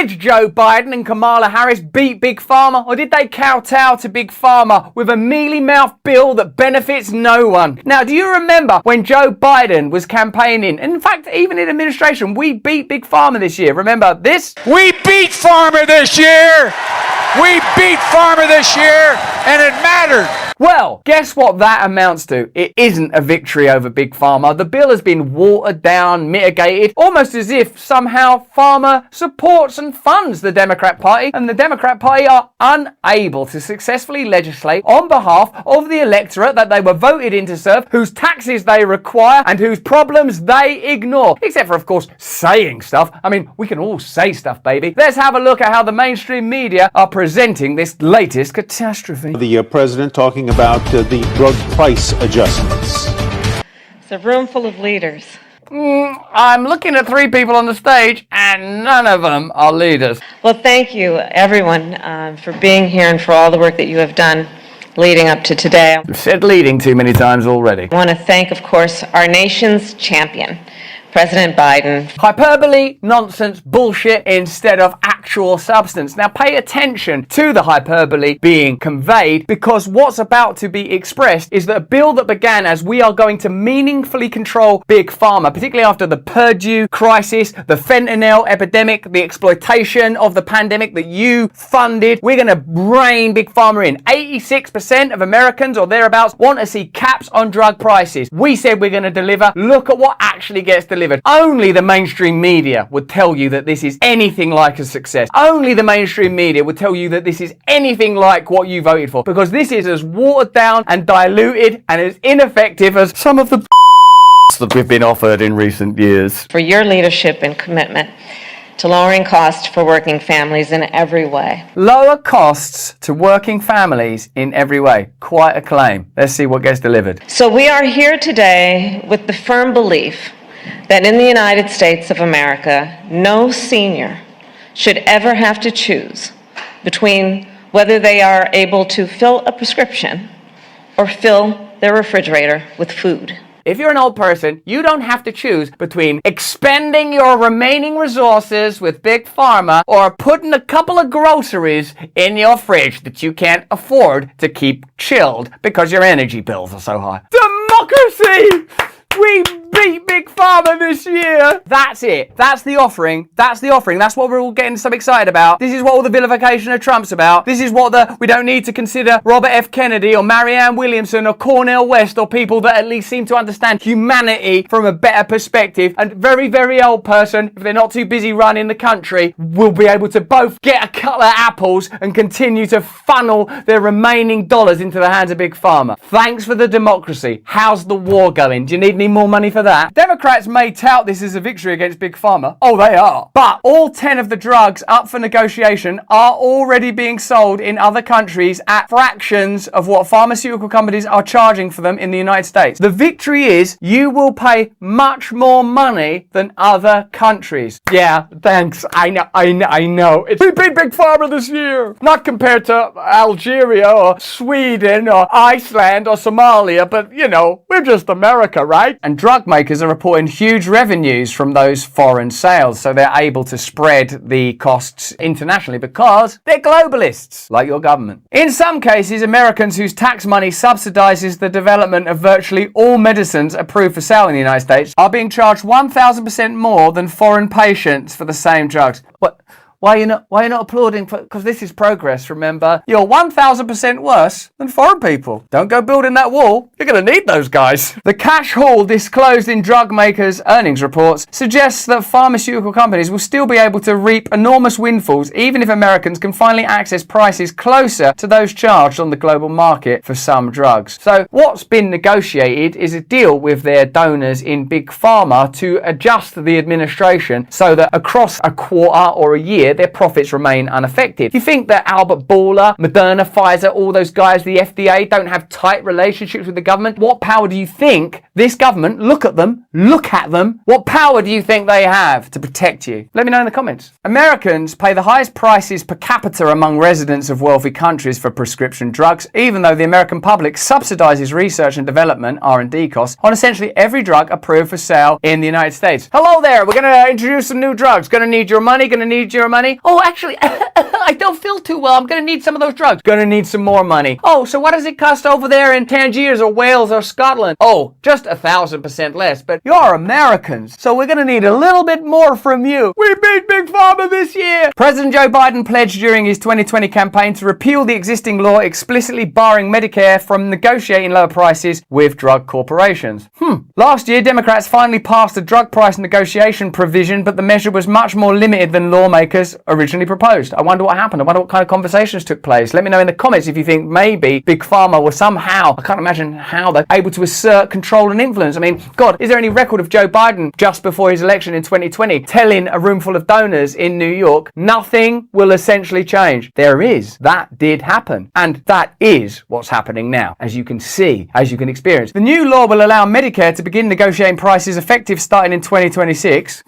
Did Joe Biden and Kamala Harris beat Big Pharma, or did they kowtow to Big Pharma with a mealy-mouthed bill that benefits no one? Now, do you remember when Joe Biden was campaigning, and in fact, even in administration, we beat Big Pharma this year? Remember this? We beat Pharma this year! We beat Pharma this year, and it mattered. Well, guess what that amounts to? It isn't a victory over Big Pharma. The bill has been watered down, mitigated, almost as if somehow Pharma supports and funds the Democrat Party, and the Democrat Party are unable to successfully legislate on behalf of the electorate that they were voted in to serve, whose taxes they require, and whose problems they ignore. Except for, of course, saying stuff. I mean, we can all say stuff, baby. Let's have a look at how the mainstream media are presenting this latest catastrophe. The president talking about the drug price adjustments. It's a room full of leaders. I'm looking at 3 people on the stage, and none of them are leaders. Well, thank you, everyone, for being here and for all the work that you have done leading up to today. I've said leading too many times already. I want to thank, of course, our nation's champion, President Biden. Hyperbole, nonsense, bullshit instead of actual substance. Now pay attention to the hyperbole being conveyed, because what's about to be expressed is that a bill that began as we are going to meaningfully control Big Pharma, particularly after the Purdue crisis, the fentanyl epidemic, the exploitation of the pandemic that you funded. We're going to rein Big Pharma in. 86% of Americans or thereabouts want to see caps on drug prices. We said we're going to deliver. Look at what actually gets delivered. Only the mainstream media would tell you that this is anything like a success. Only the mainstream media would tell you that this is anything like what you voted for, because this is as watered down and diluted and as ineffective as some of the that we've been offered in recent years. For your leadership and commitment to lowering costs for working families in every way. Lower costs to working families in every way. Quite a claim. Let's see what gets delivered. So we are here today with the firm belief that in the United States of America, no senior should ever have to choose between whether they are able to fill a prescription or fill their refrigerator with food. If you're an old person, you don't have to choose between expending your remaining resources with Big Pharma or putting a couple of groceries in your fridge that you can't afford to keep chilled because your energy bills are so high. Democracy! We beat Big Pharma this year. That's it. That's the offering. That's the offering. That's what we're all getting so excited about. This is what all the vilification of Trump's about. This is what we don't need to consider Robert F. Kennedy or Marianne Williamson or Cornel West or people that at least seem to understand humanity from a better perspective. And very, very old person, if they're not too busy running the country, will be able to both get a couple of apples and continue to funnel their remaining dollars into the hands of Big Pharma. Thanks for the democracy. How's the war going? Do you need any more money for that? Democrats may tout this as a victory against Big Pharma. Oh, they are. But all 10 of the drugs up for negotiation are already being sold in other countries at fractions of what pharmaceutical companies are charging for them in the United States. The victory is you will pay much more money than other countries. Yeah, thanks. I know. We beat Big Pharma this year. Not compared to Algeria or Sweden or Iceland or Somalia, but you know, we're just America, right? And drug makers are reporting huge revenues from those foreign sales, so they're able to spread the costs internationally because they're globalists, like your government. In some cases, Americans whose tax money subsidizes the development of virtually all medicines approved for sale in the United States are being charged 1,000% more than foreign patients for the same drugs. What? Why are you not applauding? Because this is progress, remember? You're 1,000% worse than foreign people. Don't go building that wall. You're going to need those guys. The cash haul disclosed in drug makers' earnings reports suggests that pharmaceutical companies will still be able to reap enormous windfalls even if Americans can finally access prices closer to those charged on the global market for some drugs. So what's been negotiated is a deal with their donors in Big Pharma to adjust the administration so that across a quarter or a year, their profits remain unaffected. You think that Albert Bourla, Moderna, Pfizer, all those guys, the FDA, don't have tight relationships with the government? What power do you think this government, look at them, what power do you think they have to protect you? Let me know in the comments. Americans pay the highest prices per capita among residents of wealthy countries for prescription drugs, even though the American public subsidizes research and development, R&D costs, on essentially every drug approved for sale in the United States. Hello there, we're going to introduce some new drugs. Going to need your money, money? Oh, actually, I don't feel too well. I'm going to need some of those drugs. Going to need some more money. Oh, so what does it cost over there in Tangiers or Wales or Scotland? Oh, just 1,000% less. But you're Americans, so we're going to need a little bit more from you. We beat Big Pharma this year. President Joe Biden pledged during his 2020 campaign to repeal the existing law explicitly barring Medicare from negotiating lower prices with drug corporations. Last year, Democrats finally passed a drug price negotiation provision, but the measure was much more limited than lawmakers originally proposed. I wonder what happened. I wonder what kind of conversations took place. Let me know in the comments if you think maybe Big Pharma was somehow, I can't imagine how they're able to assert control and influence. I mean, God, is there any record of Joe Biden just before his election in 2020 telling a room full of donors in New York, nothing will essentially change? There is. That did happen. And that is what's happening now, as you can see, as you can experience. The new law will allow Medicare to begin negotiating prices effective starting in 2026.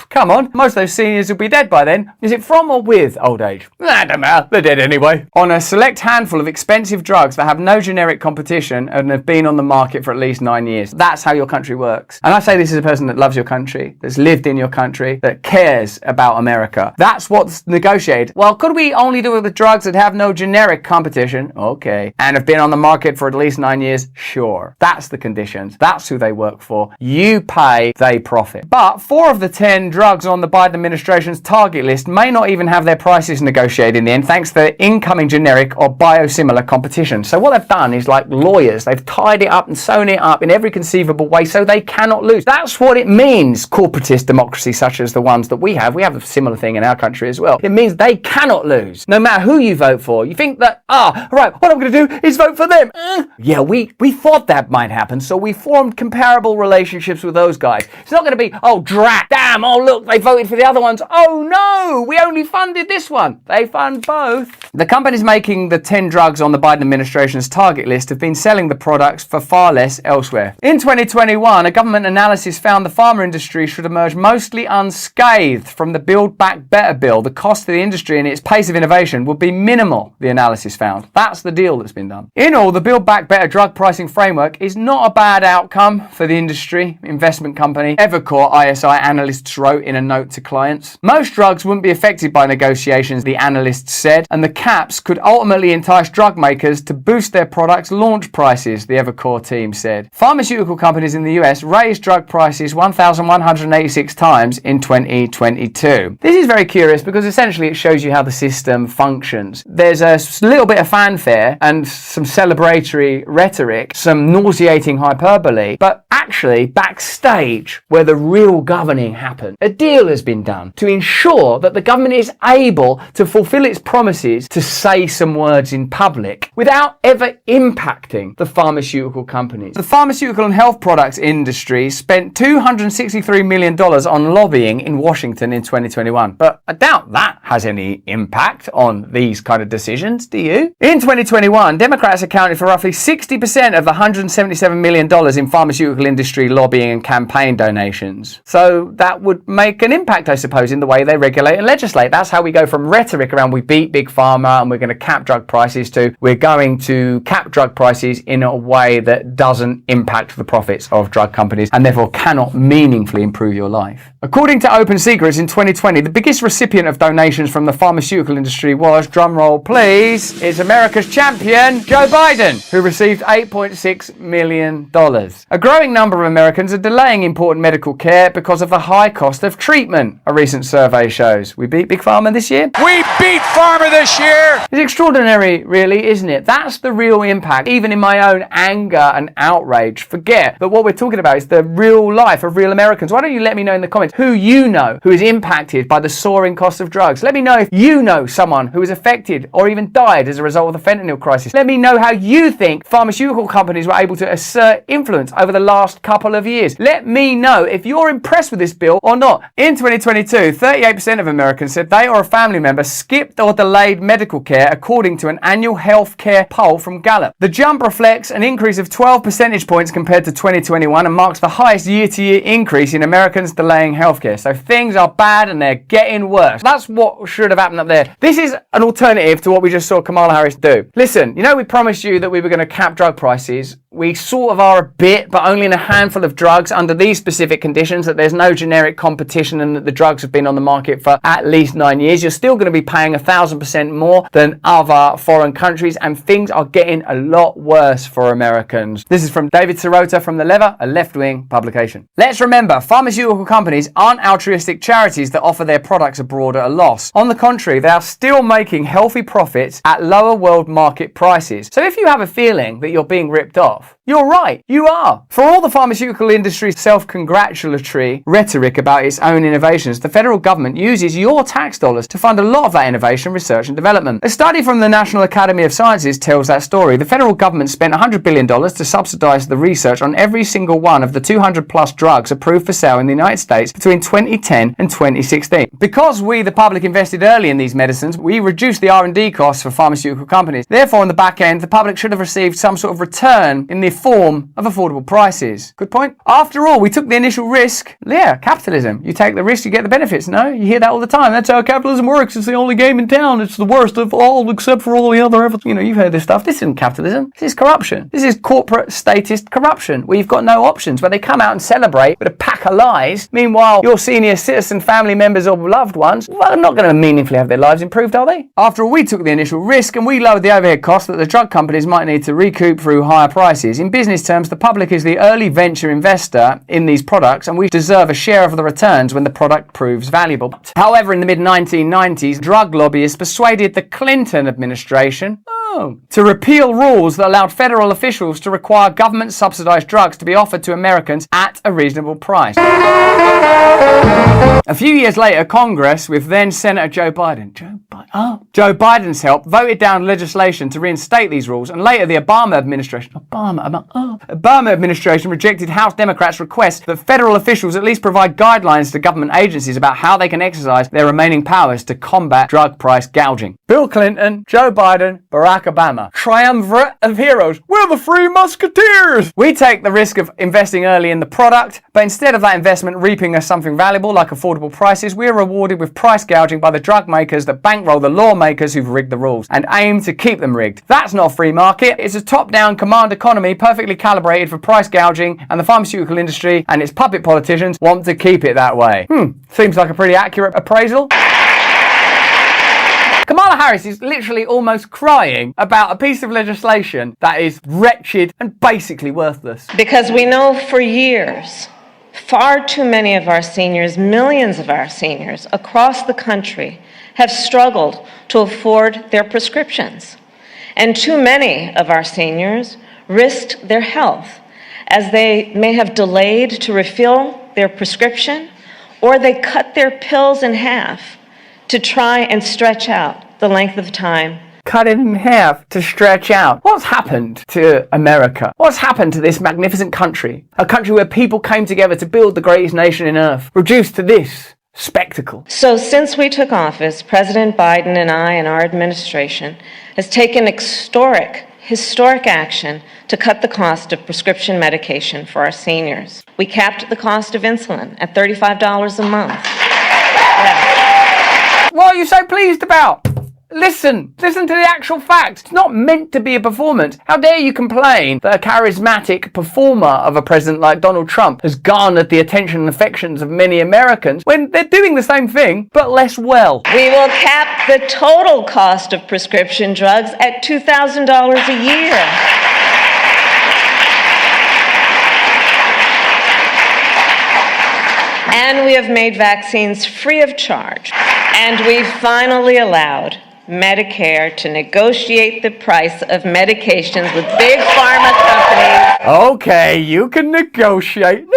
Come on, most of those seniors will be dead by then. Is it from or with old age? I don't know, they're dead anyway. On a select handful of expensive drugs that have no generic competition and have been on the market for at least 9 years. That's how your country works. And I say this as a person that loves your country, that's lived in your country, that cares about America. That's what's negotiated. Well, could we only do it with drugs that have no generic competition? Okay. And have been on the market for at least 9 years? Sure. That's the conditions. That's who they work for. You pay, they profit. But 4 of the 10 drugs on the Biden administration's target list may not even have their prices negotiated in the end, thanks to incoming generic or biosimilar competition. So what they've done is, like lawyers, they've tied it up and sewn it up in every conceivable way so they cannot lose. That's what it means, corporatist democracy such as the ones that we have. We have a similar thing in our country as well. It means they cannot lose, no matter who you vote for. You think that, right, what I'm going to do is vote for them. Yeah, we thought that might happen, so we formed comparable relationships with those guys. It's not going to be, oh, drat, damn, oh, look, they voted for the other ones. Oh, no, we only funded this one. They fund both. The companies making the 10 drugs on the Biden administration's target list have been selling the products for far less elsewhere. In 2021, a government analysis found the pharma industry should emerge mostly unscathed from the Build Back Better bill. The cost to the industry and its pace of innovation would be minimal, the analysis found. That's the deal that's been done. In all, the Build Back Better drug pricing framework is not a bad outcome for the industry, investment company. Evercore ISI analysts wrote in a note to clients. Most drugs wouldn't be affected by negotiations, the analysts said, and the caps could ultimately entice drug makers to boost their products' launch prices, the Evercore team said. Pharmaceutical companies in the US raised drug prices 1,186 times in 2022. This is very curious because essentially it shows you how the system functions. There's a little bit of fanfare and some celebratory rhetoric, some nauseating hyperbole, but actually backstage where the real governing happened, a deal has been done to ensure that the government is able to fulfill its promises to say some words in public without ever impacting the pharmaceutical companies. The pharmaceutical and health products industry spent $263 million on lobbying in Washington in 2021, but I doubt that has any impact on these kind of decisions, do you? In 2021, Democrats accounted for roughly 60% of the $177 million in pharmaceutical industry lobbying and campaign donations. So that would make an impact, I suppose, in the way they regulate and legislate. That's how we go from rhetoric around we beat Big Pharma and we're going to cap drug prices to we're going to cap drug prices in a way that doesn't impact the profits of drug companies and therefore cannot meaningfully improve your life. According to Open Secrets, in 2020, the biggest recipient of donations from the pharmaceutical industry was, drumroll please, it's America's champion, Joe Biden, who received $8.6 million. A growing number of Americans are delaying important medical care because of the high cost of treatment, a recent survey shows. We beat Big Pharma this year? We beat Pharma this year! It's extraordinary, really, isn't it? That's the real impact. Even in my own anger and outrage, forget that what we're talking about is the real life of real Americans. Why don't you let me know in the comments who you know who is impacted by the soaring cost of drugs? Let me know if you know someone who is affected or even died as a result of the fentanyl crisis. Let me know how you think pharmaceutical companies were able to assert influence over the last couple of years. Let me know if you're impressed with this bill or not. In 2022, 38% of Americans said they or a family member skipped or delayed medical care, according to an annual health care poll from Gallup. The jump reflects an increase of 12 percentage points compared to 2021 and marks the highest year-to-year increase in Americans delaying healthcare. So things are bad and they're getting worse. That's what should have happened up there. This is an alternative to what we just saw Kamala Harris do. Listen, you know we promised you that we were going to cap drug prices. We sort of are a bit, but only in a handful of drugs under these specific conditions, that there's no generic competition and that the drugs have been on the market for at least next 9 years, you're still going to be paying 1,000% more than other foreign countries, and things are getting a lot worse for Americans. This is from David Sirota from The Lever, a left-wing publication. Let's remember, pharmaceutical companies aren't altruistic charities that offer their products abroad at a loss. On the contrary, they are still making healthy profits at lower world market prices. So if you have a feeling that you're being ripped off, you're right, you are. For all the pharmaceutical industry's self-congratulatory rhetoric about its own innovations, the federal government uses your tax dollars to fund a lot of that innovation, research and development. A study from the National Academy of Sciences tells that story. The federal government spent $100 billion to subsidize the research on every single one of the 200 plus drugs approved for sale in the United States between 2010 and 2016. Because we, the public, invested early in these medicines, we reduced the R&D costs for pharmaceutical companies. Therefore, on the back end, the public should have received some sort of return in the form of affordable prices. Good point. After all, we took the initial risk. Yeah, capitalism. You take the risk, you get the benefits. No, you hear that all the time. That's how capitalism works. It's the only game in town. It's the worst of all, except for all the other. You know, you've heard this stuff. This isn't capitalism. This is corruption. This is corporate statist corruption, where you've got no options, where they come out and celebrate with a pack of lies. Meanwhile, your senior citizen, family members or loved ones, well, they're not going to meaningfully have their lives improved, are they? After all, we took the initial risk and we lowered the overhead costs that the drug companies might need to recoup through higher prices. In business terms, the public is the early venture investor in these products, and we deserve a share of the returns when the product proves valuable. However, in the mid-1990s, drug lobbyists persuaded the Clinton administration to repeal rules that allowed federal officials to require government-subsidized drugs to be offered to Americans at a reasonable price. A few years later, Congress, with then Senator Joe Biden's help, voted down legislation to reinstate these rules, and later the Obama administration rejected House Democrats' request that federal officials at least provide guidelines to government agencies about how they can exercise their remaining powers to combat drug price gouging. Bill Clinton, Joe Biden, Barack Obama. Triumvirate of heroes. We're the Three Musketeers! We take the risk of investing early in the product, but instead of that investment reaping us something valuable like affordable prices, we're rewarded with price gouging by the drug makers that bankroll the lawmakers who've rigged the rules and aim to keep them rigged. That's not a free market. It's a top-down command economy perfectly calibrated for price gouging, and the pharmaceutical industry and its puppet politicians want to keep it that way. Seems like a pretty accurate appraisal. Kamala Harris is literally almost crying about a piece of legislation that is wretched and basically worthless. Because we know for years, far too many of our seniors, millions of our seniors across the country, have struggled to afford their prescriptions. And too many of our seniors risked their health as they may have delayed to refill their prescription, or they cut their pills in half to try and stretch out the length of time. Cut it in half to stretch out. What's happened to America? What's happened to this magnificent country? A country where people came together to build the greatest nation in earth, reduced to this spectacle. So since we took office, President Biden and I and our administration has taken historic action to cut the cost of prescription medication for our seniors. We capped the cost of insulin at $35 a month. What are you so pleased about? Listen to the actual facts. It's not meant to be a performance. How dare you complain that a charismatic performer of a president like Donald Trump has garnered the attention and affections of many Americans when they're doing the same thing, but less well. We will cap the total cost of prescription drugs at $2,000 a year. And we have made vaccines free of charge. And we've finally allowed Medicare to negotiate the price of medications with big pharma companies. Okay, you can negotiate.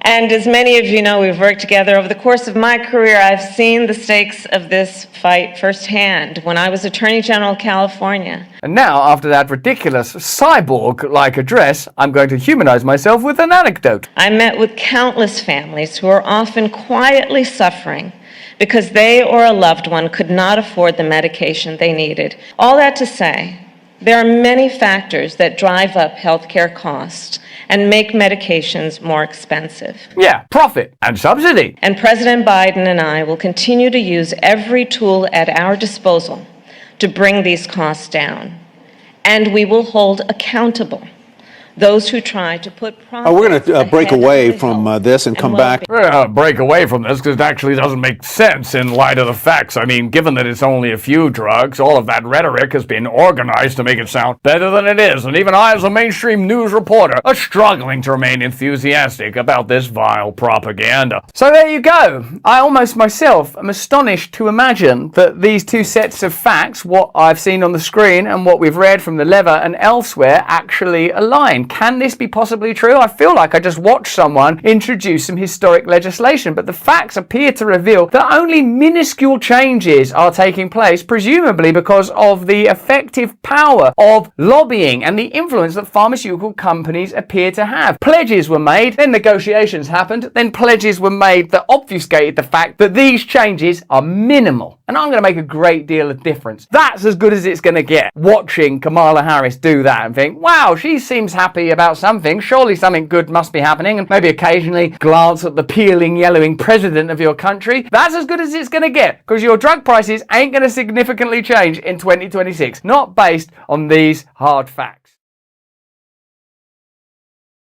And as many of you know, we've worked together over the course of my career. I've seen the stakes of this fight firsthand when I was Attorney General of California. And now, after that ridiculous cyborg-like address, I'm going to humanize myself with an anecdote. I met with countless families who are often quietly suffering because they or a loved one could not afford the medication they needed. All that to say, there are many factors that drive up healthcare costs and make medications more expensive. Yeah, profit and subsidy. And President Biden and I will continue to use every tool at our disposal to bring these costs down. And we will hold accountable those who try to put profit We're going to break ahead of away the from health this and come back. We're gonna break away from this because it actually doesn't make sense in light of the facts. I mean, given that it's only a few drugs, all of that rhetoric has been organized to make it sound better than it is. And even I, as a mainstream news reporter, are struggling to remain enthusiastic about this vile propaganda. So there you go. I almost myself am astonished to imagine that these two sets of facts, what I've seen on the screen and what we've read from the lever and elsewhere, actually align. Can this be possibly true? I feel like I just watched someone introduce some historic legislation, but the facts appear to reveal that only minuscule changes are taking place, presumably because of the effective power of lobbying and the influence that pharmaceutical companies appear to have. Pledges were made, then negotiations happened, then pledges were made that obfuscated the fact that these changes are minimal. And I'm going to make a great deal of difference. That's as good as it's going to get, watching Kamala Harris do that and think, wow, she seems happy about something. Surely something good must be happening. And maybe occasionally glance at the peeling, yellowing president of your country. That's as good as it's going to get, because your drug prices ain't going to significantly change in 2026. Not based on these hard facts.